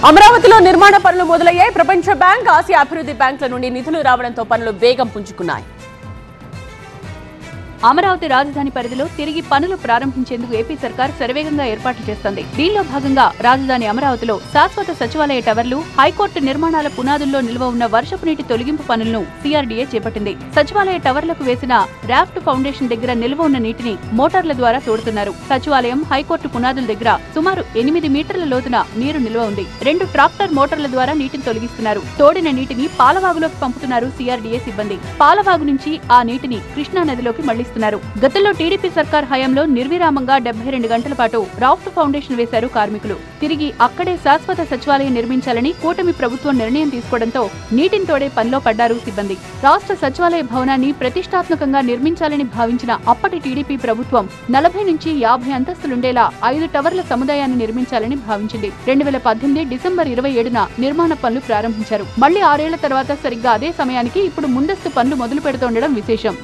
అమరావతిలో నిర్మాణ పనులు మొదలయ్యాయి. ప్రపంచ బ్యాంక్, ఆసియా అభివృద్ధి బ్యాంకుల నుండి నిధులు రావడంతో పనులు వేగం పుంజుకున్నాయి. అమరావతి రాజధాని పరిధిలో తిరిగి పనులు ప్రారంభించేందుకు ఏపీ సర్కార్ శరవేగంగా ఏర్పాట్లు చేస్తోంది. దీనిలో భాగంగా రాజధాని అమరావతిలో శాశ్వత సచివాలయ టవర్లు, హైకోర్టు నిర్మాణాల పునాదుల్లో నిల్వ ఉన్న వర్షపు నీటి తొలగింపు పనులను సిఆర్డీఏ చేపట్టింది. సచివాలయ టవర్లకు వేసిన రాఫ్ట్ ఫౌండేషన్ దగ్గర నిల్వ ఉన్న నీటిని మోటార్ల ద్వారా తోడుతున్నారు. సచివాలయం, హైకోర్టు పునాదుల దగ్గర సుమారు 8 మీటర్ల లోతున నీరు నిల్వ ఉంది. 2 ట్రాక్టర్ మోటార్ల ద్వారా నీటిని తొలగిస్తున్నారు. తోడిన నీటిని పాలవాగులోకి పంపుతున్నారు సిఆర్డీఏ సిబ్బంది. పాలవాగు నుంచి ఆ నీటిని కృష్ణా నదిలోకి మళ్లీ గతంలో టీడీపీ సర్కార్ హయాంలో నిర్విరామంగా 72 గంటల పాటు రాఫ్ట్ ఫౌండేషన్ వేశారు కార్మికులు. తిరిగి అక్కడే శాశ్వత సచివాలయం నిర్మించాలని కూటమి ప్రభుత్వం నిర్ణయం తీసుకోవడంతో నీటిని తోడే పనిలో పడ్డారు సిబ్బంది. రాష్ట్ర సచివాలయ భవనాన్ని ప్రతిష్టాత్మకంగా నిర్మించాలని భావించిన అప్పటి టీడీపీ ప్రభుత్వం 40 నుంచి 50 అంతస్తులుండేలా 5 టవర్ల సముదాయాన్ని నిర్మించాలని భావించింది. 2018 డిసెంబర్ 27న నిర్మాణ పనులు ప్రారంభించారు. మళ్లీ 6 ఏళ్ల తర్వాత సరిగ్గా అదే సమయానికి ఇప్పుడు ముందస్తు పనులు మొదలు పెడుతుండడం విశేషం.